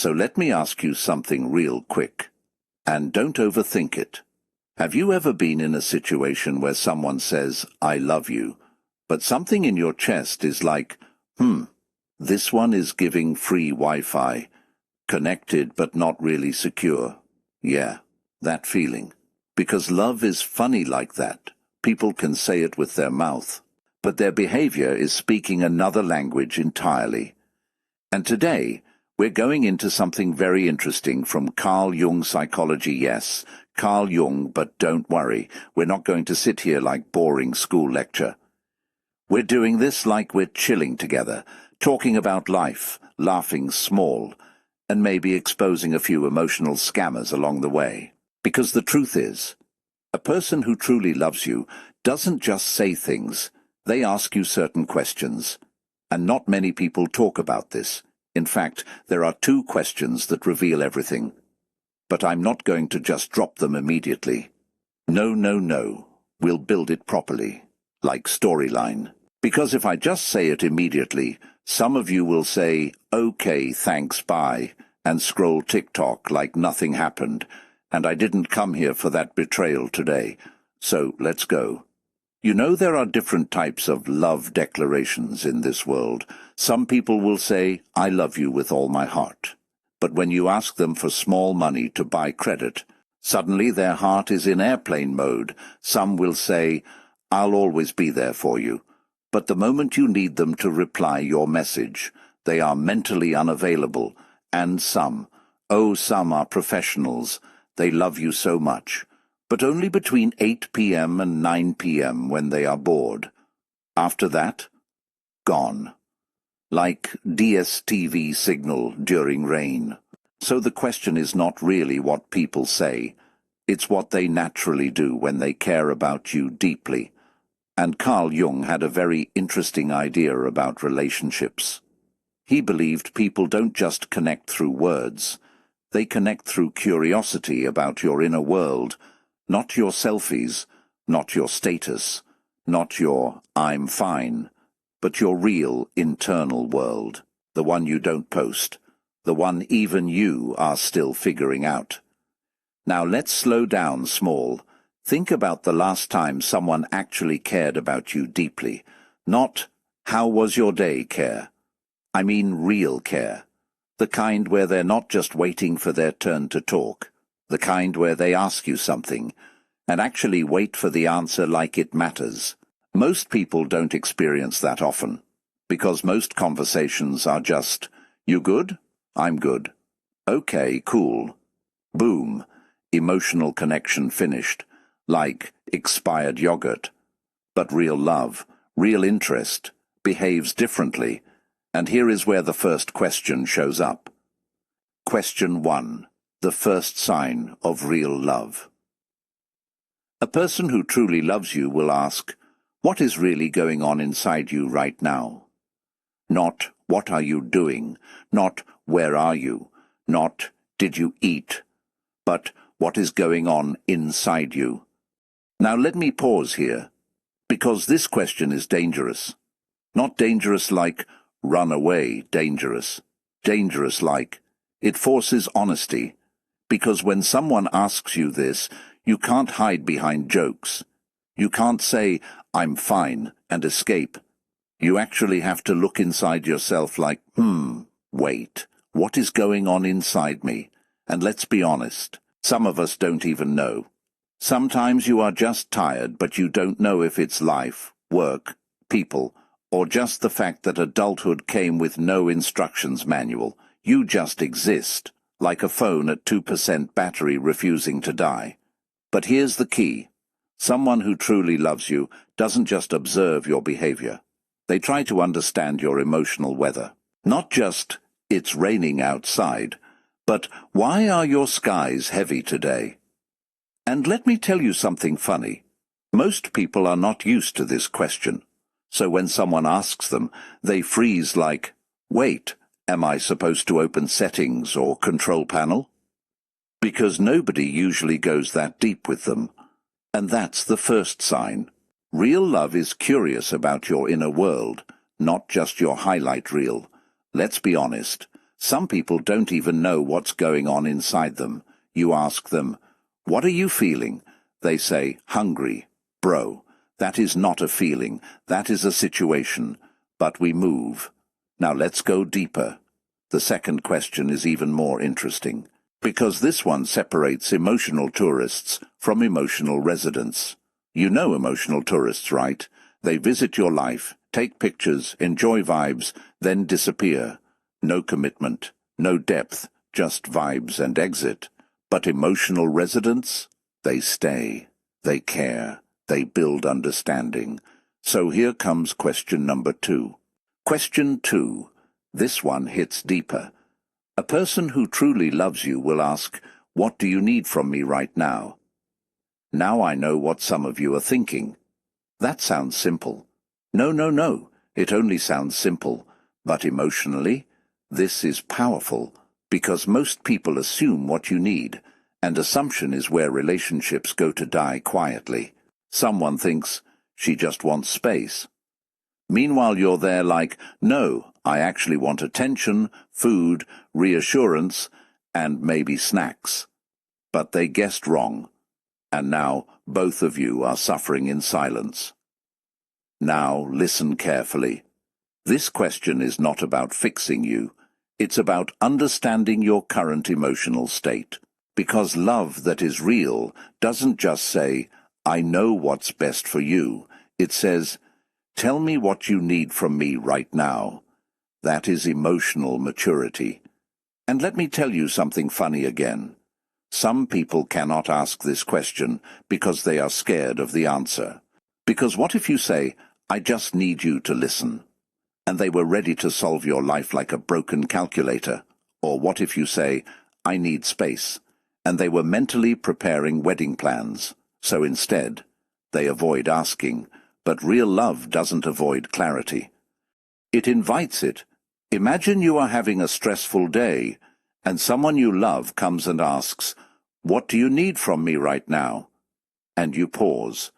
So let me ask you something real quick. And don't overthink it. Have you ever been in a situation where someone says, "I love you," but something in your chest is like, this one is giving free Wi-Fi, connected but not really secure? Yeah, that feeling. Because love is funny like that. People can say it with their mouth, but their behavior is speaking another language entirely. And today, we're going into something very interesting from Carl Jung psychology. Yes, Carl Jung, but don't worry, we're not going to sit here like boring school lecture. We're doing this like we're chilling together, talking about life, laughing small, and maybe exposing a few emotional scammers along the way. Because the truth is, a person who truly loves you doesn't just say things, they ask you certain questions. And not many people talk about this. In fact, there are 2 questions that reveal everything. But I'm not going to just drop them immediately. No. We'll build it properly, like storyline. Because if I just say it immediately, some of you will say, "Okay, thanks, bye," and scroll TikTok like nothing happened, and I didn't come here for that betrayal today. So let's go. You know, there are different types of love declarations in this world. Some people will say, "I love you with all my heart." But when you ask them for small money to buy credit, suddenly their heart is in airplane mode. Some will say, "I'll always be there for you." But the moment you need them to reply your message, they are mentally unavailable. And some are professionals. They love you so much, but only between 8 p.m. and 9 p.m. when they are bored. After that, gone. Like DSTV signal during rain. So the question is not really what people say. It's what they naturally do when they care about you deeply. And Carl Jung had a very interesting idea about relationships. He believed people don't just connect through words. They connect through curiosity about your inner world, not your selfies, not your status, not your "I'm fine," but your real internal world, the one you don't post, the one even you are still figuring out. Now let's slow down small. Think about the last time someone actually cared about you deeply. Not, "How was your day?" care. I mean real care. The kind where they're not just waiting for their turn to talk. The kind where they ask you something, and actually wait for the answer like it matters. Most people don't experience that often, because most conversations are just, "You good? I'm good. Okay, cool." Boom. Emotional connection finished. Like expired yogurt. But real love, real interest, behaves differently. And here is where the first question shows up. Question 1. The first sign of real love. A person who truly loves you will ask, "What is really going on inside you right now?" Not, "What are you doing?" Not, "Where are you?" Not, "Did you eat?" But, "What is going on inside you?" Now let me pause here, because this question is dangerous. Not dangerous like, "Run away," dangerous. Dangerous like, it forces honesty. Because when someone asks you this, you can't hide behind jokes. You can't say, "I'm fine," and escape. You actually have to look inside yourself like, wait, what is going on inside me? And let's be honest, some of us don't even know. Sometimes you are just tired, but you don't know if it's life, work, people, or just the fact that adulthood came with no instructions manual. You just exist, like a phone at 2% battery refusing to die. But here's the key. Someone who truly loves you doesn't just observe your behavior. They try to understand your emotional weather. Not just, "It's raining outside," but, "Why are your skies heavy today?" And let me tell you something funny. Most people are not used to this question. So when someone asks them, they freeze like, "Wait, am I supposed to open settings or control panel?" Because nobody usually goes that deep with them. And that's the first sign. Real love is curious about your inner world, not just your highlight reel. Let's be honest. Some people don't even know what's going on inside them. You ask them, "What are you feeling?" They say, "Hungry." Bro, that is not a feeling, that is a situation. But we move. Now let's go deeper. The second question is even more interesting, because this one separates emotional tourists from emotional residents. You know emotional tourists, right? They visit your life, take pictures, enjoy vibes, then disappear. No commitment, no depth, just vibes and exit. But emotional residents? They stay, they care, they build understanding. So here comes question number 2. Question 2. This one hits deeper. A person who truly loves you will ask, "What do you need from me right now?" Now I know what some of you are thinking. That sounds simple. No, no, no. It only sounds simple. But emotionally, this is powerful, because most people assume what you need, and assumption is where relationships go to die quietly. Someone thinks, "She just wants space." Meanwhile, you're there like, "No, I actually want attention, food, reassurance, and maybe snacks." But they guessed wrong, and now both of you are suffering in silence. Now listen carefully. This question is not about fixing you. It's about understanding your current emotional state. Because love that is real doesn't just say, "I know what's best for you." It says, "Tell me what you need from me right now." That is emotional maturity. And let me tell you something funny again. Some people cannot ask this question because they are scared of the answer. Because what if you say, "I just need you to listen," and they were ready to solve your life like a broken calculator? Or what if you say, "I need space," and they were mentally preparing wedding plans? So instead, they avoid asking. But real love doesn't avoid clarity. It invites it. Imagine you are having a stressful day, and someone you love comes and asks, "What do you need from me right now?" And you pause,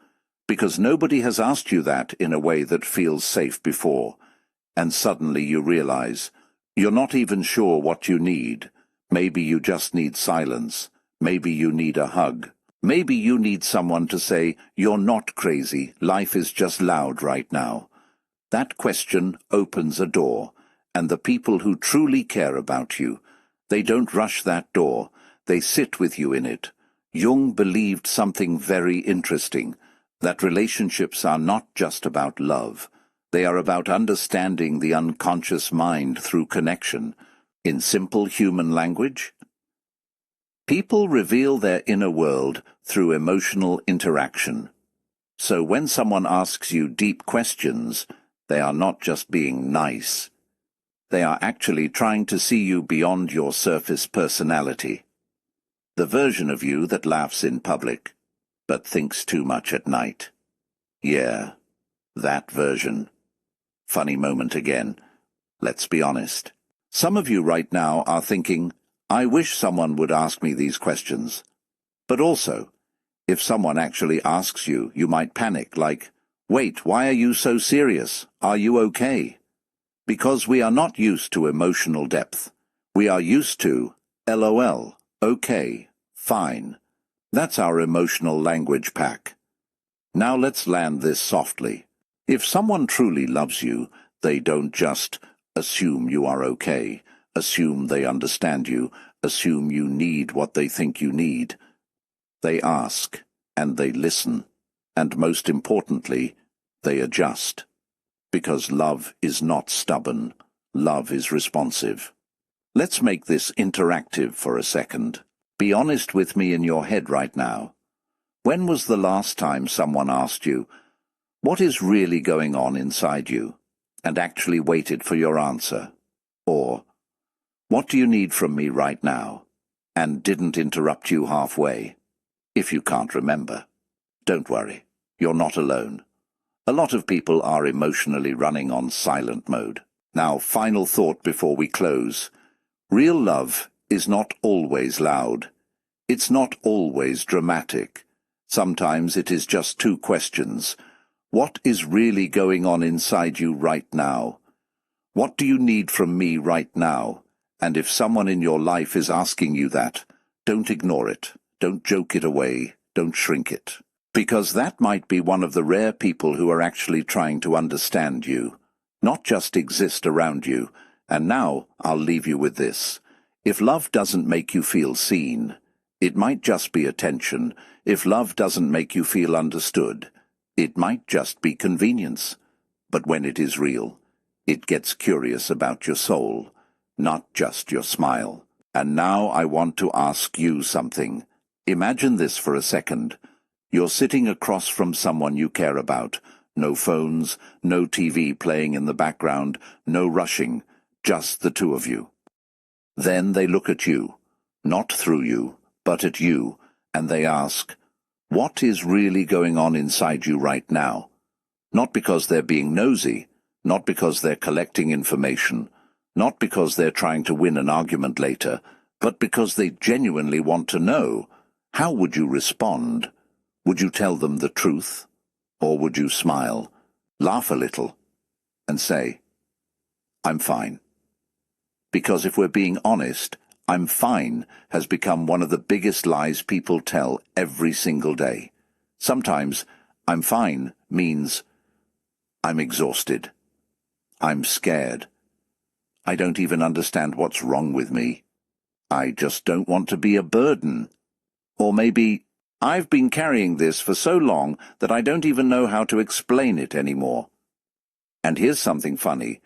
because nobody has asked you that in a way that feels safe before. And suddenly you realize, you're not even sure what you need. Maybe you just need silence. Maybe you need a hug. Maybe you need someone to say, "You're not crazy, life is just loud right now." That question opens a door, and the people who truly care about you, they don't rush that door, they sit with you in it. Jung believed something very interesting, that relationships are not just about love. They are about understanding the unconscious mind through connection. In simple human language, people reveal their inner world through emotional interaction. So when someone asks you deep questions, they are not just being nice. They are actually trying to see you beyond your surface personality. The version of you that laughs in public, but thinks too much at night. Yeah, that version. Funny moment again. Let's be honest. Some of you right now are thinking, "I wish someone would ask me these questions." But also, if someone actually asks you, you might panic, like, "Wait, why are you so serious? Are you okay?" Because we are not used to emotional depth. We are used to, LOL, okay, fine. That's our emotional language pack. Now let's land this softly. If someone truly loves you, they don't just assume you are okay, assume they understand you, assume you need what they think you need. They ask, and they listen, and most importantly, they adjust. Because love is not stubborn, love is responsive. Let's make this interactive for a second. Be honest with me in your head right now. When was the last time someone asked you, "What is really going on inside you?" and actually waited for your answer? Or, "What do you need from me right now?" and didn't interrupt you halfway? If you can't remember, don't worry, you're not alone. A lot of people are emotionally running on silent mode. Now, final thought before we close. Real love is not always loud. It's not always dramatic. Sometimes it is just two questions. What is really going on inside you right now? What do you need from me right now? And if someone in your life is asking you that, don't ignore it. Don't joke it away. Don't shrink it. Because that might be one of the rare people who are actually trying to understand you, not just exist around you. And now I'll leave you with this. If love doesn't make you feel seen, it might just be attention. If love doesn't make you feel understood, it might just be convenience. But when it is real, it gets curious about your soul, not just your smile. And now I want to ask you something. Imagine this for a second. You're sitting across from someone you care about. No phones, no TV playing in the background, no rushing, just the two of you. Then they look at you, not through you, but at you, and they ask, what is really going on inside you right now? Not because they're being nosy, not because they're collecting information, not because they're trying to win an argument later, but because they genuinely want to know. How would you respond? Would you tell them the truth? Or would you smile, laugh a little, and say, I'm fine? Because if we're being honest, I'm fine has become one of the biggest lies people tell every single day. Sometimes, I'm fine means, I'm exhausted. I'm scared. I don't even understand what's wrong with me. I just don't want to be a burden. Or maybe, I've been carrying this for so long that I don't even know how to explain it anymore. And here's something funny.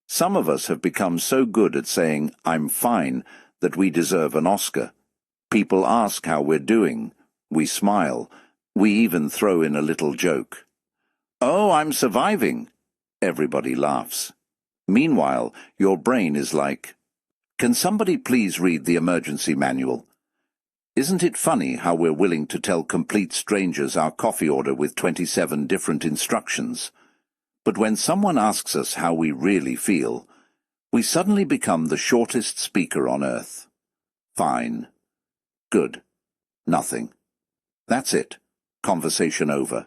Some of us have become so good at saying, I'm fine, that we deserve an Oscar. People ask how we're doing. We smile. We even throw in a little joke. Oh, I'm surviving. Everybody laughs. Meanwhile, your brain is like, can somebody please read the emergency manual? Isn't it funny how we're willing to tell complete strangers our coffee order with 27 different instructions? But when someone asks us how we really feel, we suddenly become the shortest speaker on earth. Fine. Good. Nothing. That's it. Conversation over.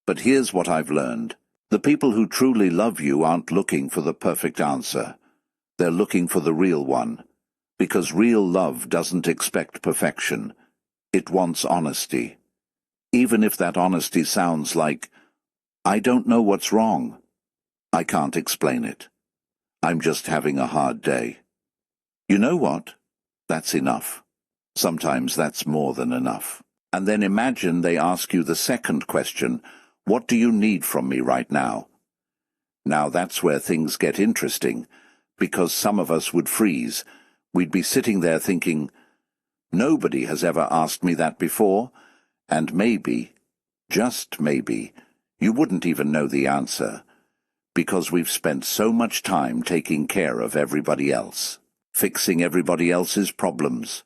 But here's what I've learned. The people who truly love you aren't looking for the perfect answer. They're looking for the real one. Because real love doesn't expect perfection. It wants honesty. Even if that honesty sounds like, I don't know what's wrong. I can't explain it. I'm just having a hard day. You know what? That's enough. Sometimes that's more than enough. And then imagine they ask you the second question, what do you need from me right now? Now that's where things get interesting, because some of us would freeze. We'd be sitting there thinking, nobody has ever asked me that before, and maybe, just maybe, you wouldn't even know the answer, because we've spent so much time taking care of everybody else, fixing everybody else's problems,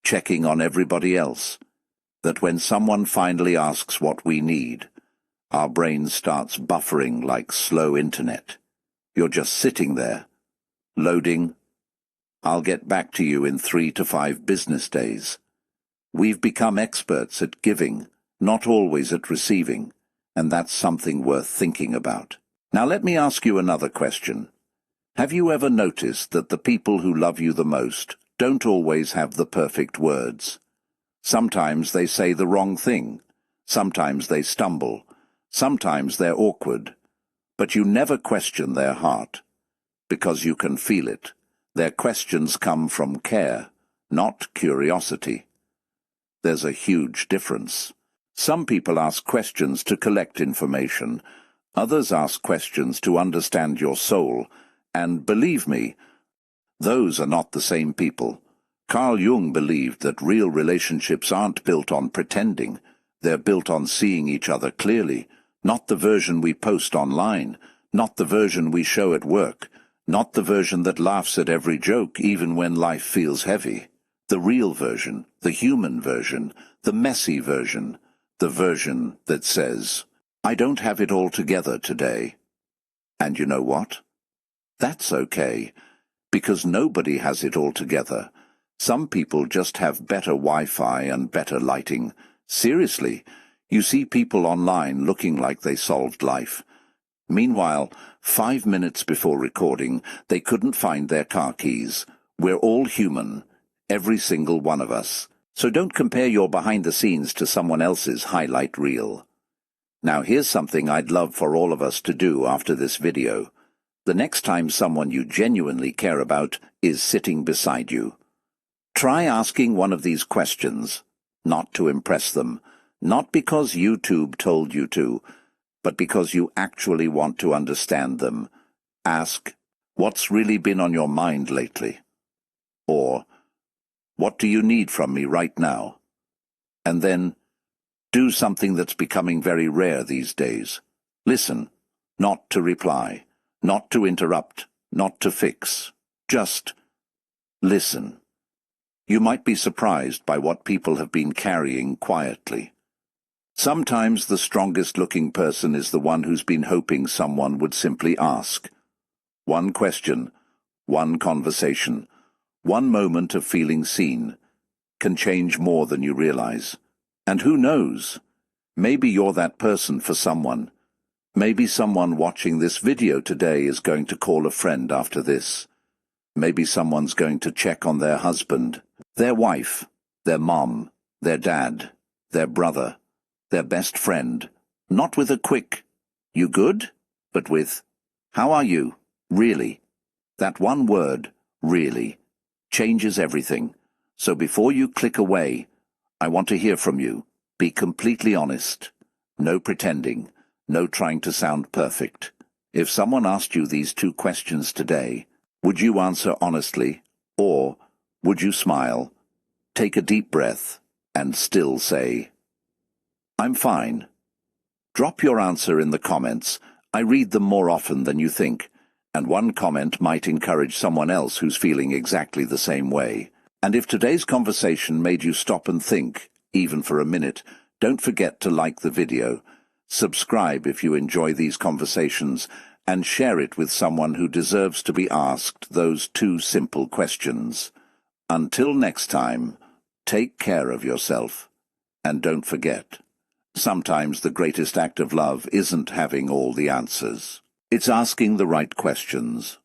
checking on everybody else, that when someone finally asks what we need, our brain starts buffering like slow internet. You're just sitting there, loading. I'll get back to you in 3 to 5 business days. We've become experts at giving, not always at receiving, and that's something worth thinking about. Now let me ask you another question. Have you ever noticed that the people who love you the most don't always have the perfect words? Sometimes they say the wrong thing. Sometimes they stumble. Sometimes they're awkward. But you never question their heart, because you can feel it. Their questions come from care, not curiosity. There's a huge difference. Some people ask questions to collect information. Others ask questions to understand your soul. And believe me, those are not the same people. Carl Jung believed that real relationships aren't built on pretending. They're built on seeing each other clearly, not the version we post online, not the version we show at work, not the version that laughs at every joke even when life feels heavy. The real version, the human version, the messy version, the version that says, I don't have it all together today. And you know what? That's okay, because nobody has it all together. Some people just have better Wi-Fi and better lighting. Seriously, you see people online looking like they solved life. Meanwhile, 5 minutes before recording, they couldn't find their car keys, We're all human, every single one of us. So don't compare your behind the scenes to someone else's highlight reel. Now here's something I'd love for all of us to do after this video. The next time someone you genuinely care about is sitting beside you, try asking one of these questions, not to impress them, not because YouTube told you to, but because you actually want to understand them. Ask, what's really been on your mind lately? Or, what do you need from me right now? And then, do something that's becoming very rare these days. Listen, not to reply, not to interrupt, not to fix. Just listen. You might be surprised by what people have been carrying quietly. Sometimes the strongest-looking person is the one who's been hoping someone would simply ask. One question, one conversation, one moment of feeling seen can change more than you realize. And who knows? Maybe you're that person for someone. Maybe someone watching this video today is going to call a friend after this. Maybe someone's going to check on their husband, their wife, their mom, their dad, their brother, their best friend, not with a quick, "You good?" but with, "How are you? Really?" That one word, really, changes everything. So before you click away, I want to hear from you. Be completely honest. No pretending. No trying to sound perfect. If someone asked you these two questions today, would you answer honestly, or would you smile, take a deep breath, and still say, "I'm fine"? Drop your answer in the comments. I read them more often than you think, and one comment might encourage someone else who's feeling exactly the same way. And if today's conversation made you stop and think, even for a minute, don't forget to like the video, subscribe if you enjoy these conversations, and share it with someone who deserves to be asked those two simple questions. Until next time, take care of yourself, and don't forget, sometimes the greatest act of love isn't having all the answers. It's asking the right questions.